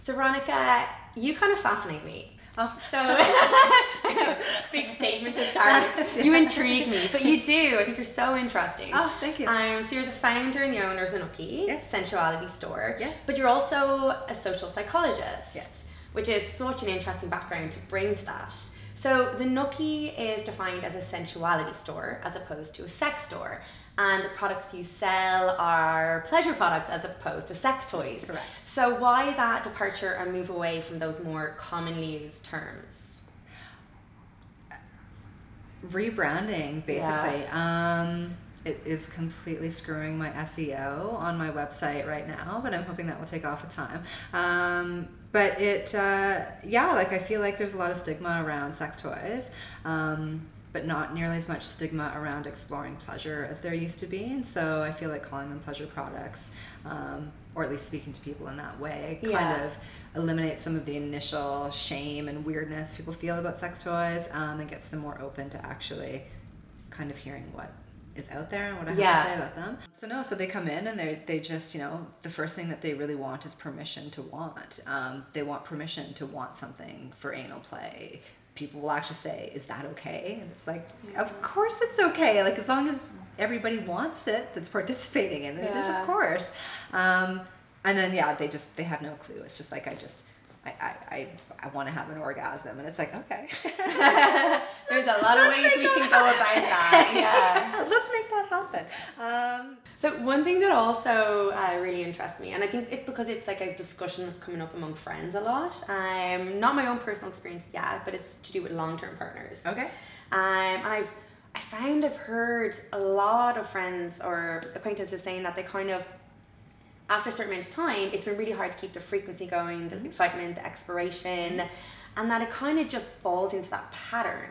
So Veronica, you kind of fascinate me. Oh. So, I know, big statement to start. You intrigue me, but you do. I think you're so interesting. Oh, thank you. So you're the founder and the owner of the Nookie, Yes. sensuality store. Yes. But you're also a social psychologist. Yes. Which is such an interesting background to bring to that. So the Nookie is defined as a sensuality store as opposed to a sex store. And the products you sell are pleasure products as opposed to sex toys. Correct. So why that departure and move away from those more commonly used terms? Rebranding, basically. Yeah. It is completely screwing my SEO on my website right now, but I'm hoping that will take off with time. But it, yeah, like I feel like there's a lot of stigma around sex toys, but not nearly as much stigma around exploring pleasure as there used to be. And so I feel like calling them pleasure products, or at least speaking to people in that way, kind of eliminates some of the initial shame and weirdness people feel about sex toys, and gets them more open to actually kind of hearing what is out there and what I have to say about them. So they come in and they just, you know, the first thing that they really want is permission to want. They want permission to want something for anal play. People will actually say, is that okay? And it's like, of course it's okay. Like, as long as everybody wants it that's participating in it, it is, of course. And then, they have no clue. It's just like, I want to have an orgasm, and it's like, okay. There's a lot of ways we can go about that. Yeah. Let's make that happen. So one thing that also really interests me, and I think it's because it's like a discussion that's coming up among friends a lot. Not my own personal experience yet, but it's to do with long-term partners. Okay. And I've heard a lot of friends or acquaintances saying that they kind of, after a certain amount of time, it's been really hard to keep the frequency going, the excitement, the exploration, and that it kind of just falls into that pattern,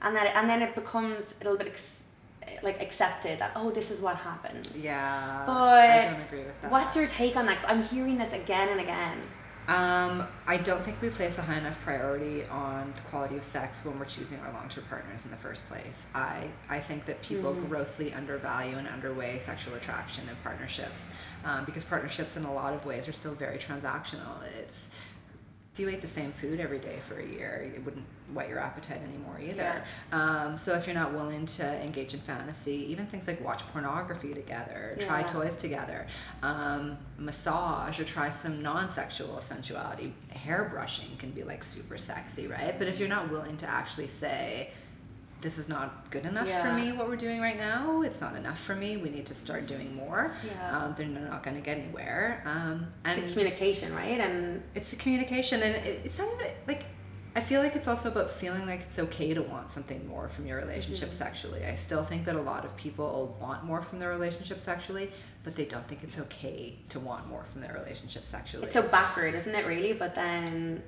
and then it becomes a little bit accepted that, oh, this is what happens. Yeah, but I don't agree with that. What's your take on that? 'Cause I'm hearing this again and again. I don't think we place a high enough priority on the quality of sex when we're choosing our long-term partners in the first place. I think that people grossly undervalue and underweigh sexual attraction in partnerships, because partnerships in a lot of ways are still very transactional. It's, if you ate the same food every day for a year, it wouldn't whet your appetite anymore either. So if you're not willing to engage in fantasy, even things like watch pornography together, try toys together, massage, or try some non-sexual sensuality, hairbrushing can be like super sexy, right? But if you're not willing to actually say, this is not good enough for me, what we're doing right now, it's not enough for me, we need to start doing more, then they're not going to get anywhere. It's a communication, right? And it's a communication, and it's not even like, I feel like it's also about feeling like it's okay to want something more from your relationship sexually. I still think that a lot of people want more from their relationship sexually, but they don't think it's okay to want more from their relationship sexually. It's so backward, isn't it, really? But then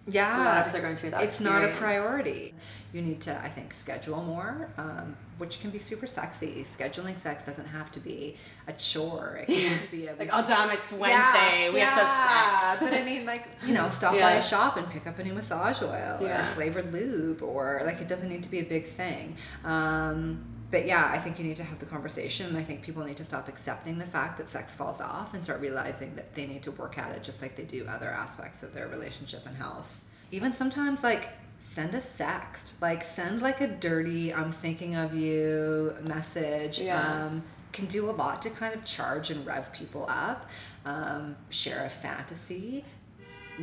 a yeah, lot of us are going through that it's experience. not a priority. You need to, I think, schedule more, which can be super sexy. Scheduling sex doesn't have to be a chore. It can just be a like, oh damn, it's Wednesday, we have to sex. But I mean, like, you know, stop by a shop and pick up a new massage oil or flavored lube, or like, it doesn't need to be a big thing. But yeah, I think you need to have the conversation, and I think people need to stop accepting the fact that sex falls off and start realizing that they need to work at it just like they do other aspects of their relationship and health. Even sometimes, like, send a sext, like send like a dirty "I'm thinking of you" message. Can do a lot to kind of charge and rev people up. Share a fantasy,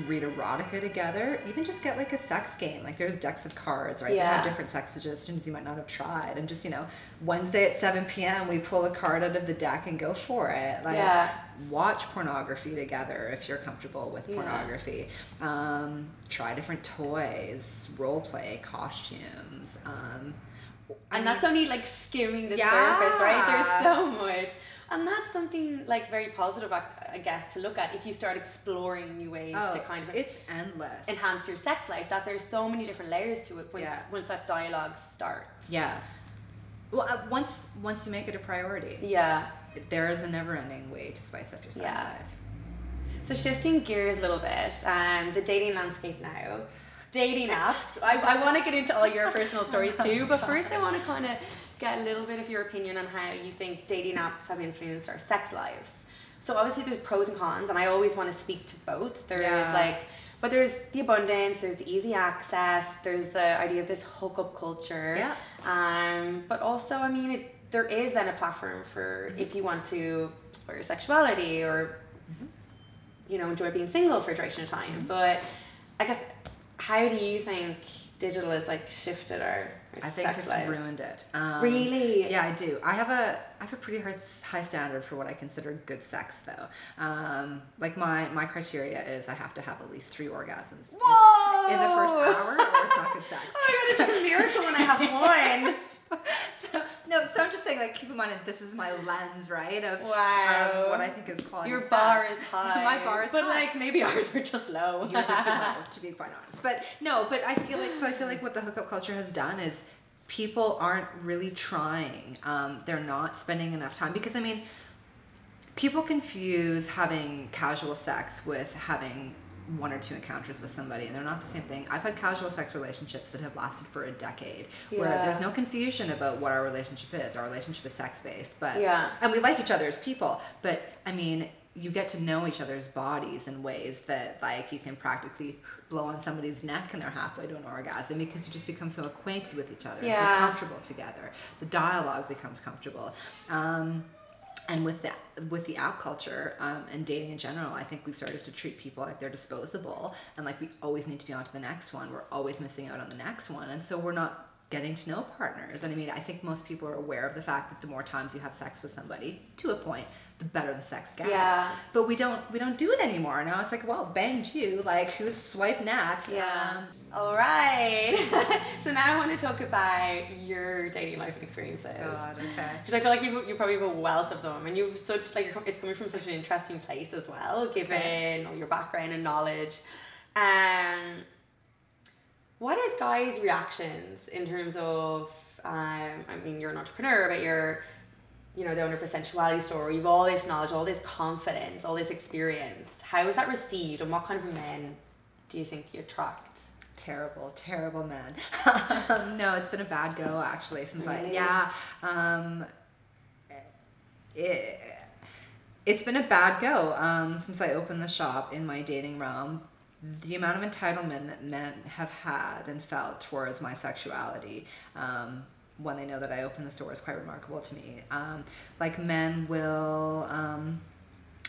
read erotica together, even just get like a sex game. Like, there's decks of cards, right? They have different sex suggestions you might not have tried, and just, you know, Wednesday at 7 p.m. we pull a card out of the deck and go for it. Like, watch pornography together if you're comfortable with pornography. Try different toys, role play, costumes. And that's only like skimming the surface, right? There's so much. And that's something like very positive, I guess, to look at if you start exploring new ways to kind of it's endless. enhance your sex life, that there's so many different layers to it once that dialogue starts. Yes. Well, once you make it a priority. There is a never-ending way to spice up your sex life. So shifting gears a little bit, the dating landscape now. Dating apps. I want to get into all your personal stories too, but first I want to kind of get a little bit of your opinion on how you think dating apps have influenced our sex lives. So obviously there's pros and cons, and I always want to speak to both. There's Yeah. like, but there's the abundance, there's the easy access, there's the idea of this hookup culture. Yeah. But also, I mean, there is then a platform for if you want to explore your sexuality or, you know, enjoy being single for a duration of time. But I guess, how do you think digital has like shifted our I think sex it's lives? ruined it. Really? Yeah, I do. I have a pretty high standard for what I consider good sex, though. Like my criteria is I have to have at least 3 orgasms in the first hour, or it's not good sex. Oh my god, it's a miracle when I have one. So I'm just saying, like, keep in mind that this is my lens, right? Of what I think is quality. Your sex. bar is high. My bar is but high. like maybe ours are just low. Yours are too low, to be quite honest. But no, but I feel like what the hookup culture has done is people aren't really trying. They're not spending enough time, because I mean, people confuse having casual sex with having 1 or 2 encounters with somebody, and they're not the same thing. I've had casual sex relationships that have lasted for a decade, where there's no confusion about what our relationship is. Our relationship is sex-based, but and we like each other as people, but I mean, you get to know each other's bodies in ways that, like, you can practically blow on somebody's neck and they're halfway to an orgasm, because you just become so acquainted with each other, and so comfortable together. The dialogue becomes comfortable. And with the app culture and dating in general, I think we've started to treat people like they're disposable, and like we always need to be on to the next one. We're always missing out on the next one, and so we're not getting to know partners. And I mean, I think most people are aware of the fact that the more times you have sex with somebody, to a point, the better the sex gets. Yeah. But we don't do it anymore. Now it's like, well, banged you, like, who's swipe next? Yeah. All right. So now I want to talk about your dating life experiences. God, okay. Because I feel like you probably have a wealth of them, and you've such like it's coming from such an interesting place as well, given all your background and knowledge. What is guys' reactions in terms of? I mean, you're an entrepreneur, but you're, you know, the owner of a sensuality store. You've all this knowledge, all this confidence, all this experience. How is that received, and what kind of men do you think you attract? Terrible man. No, it's been a bad go, actually, since Really? it's been a bad go since I opened the shop in my dating realm. The amount of entitlement that men have had and felt towards my sexuality when they know that I opened the store is quite remarkable to me. Like, men will, on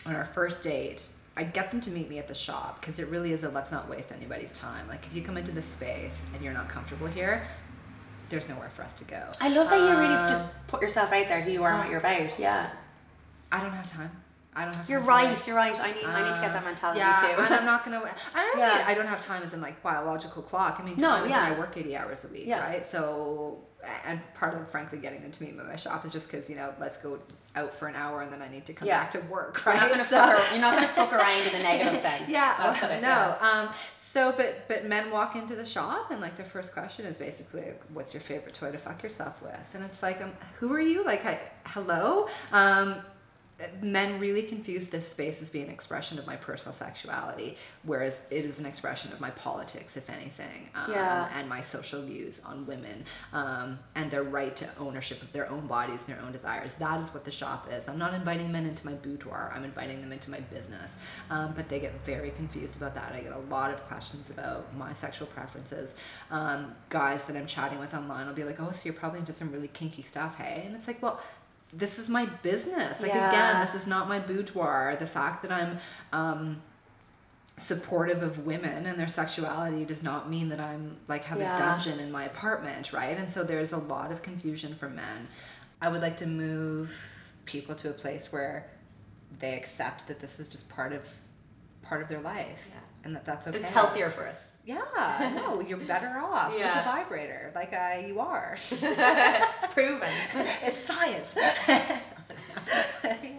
our first date, I get them to meet me at the shop, because it really is a let's not waste anybody's time. Like, if you come into this space and you're not comfortable here, there's nowhere for us to go. I love that you really just put yourself out there, who you are and what you're about. Yeah. I don't have time. I don't have time. You're right. You're right. I need to get that mentality too. And I'm not gonna. I don't have time as in like biological clock. I mean, time is in I work 80 hours a week, right? So, and part of frankly getting them to meet me at my shop is just because, you know, let's go out for an hour and then I need to come back to work, right? You're not gonna fuck around in the negative sense. So, but men walk into the shop and like their first question is basically, like, what's your favorite toy to fuck yourself with? And it's like, who are you? Like, hello? Men really confuse this space as being an expression of my personal sexuality, whereas it is an expression of my politics, if anything, and my social views on women, and their right to ownership of their own bodies and their own desires. That is what the shop is. I'm not inviting men into my boudoir, I'm inviting them into my business. But they get very confused about that. I get a lot of questions about my sexual preferences. Guys that I'm chatting with online will be like, oh, so you're probably into some really kinky stuff, hey? And it's like, well, this is my business. Like, again, this is not my boudoir. The fact that I'm supportive of women and their sexuality does not mean that I'm like have a dungeon in my apartment, right? And so there's a lot of confusion for men. I would like to move people to a place where they accept that this is just part of their life, and that's okay. It's healthier for us. Yeah, no, you're better off with a vibrator, like you are. It's proven. It's science.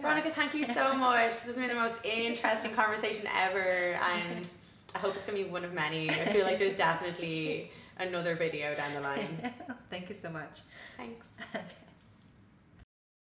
Veronica, thank you so much. This has been the most interesting conversation ever, and I hope it's going to be one of many. I feel like there's definitely another video down the line. Thank you so much. Thanks.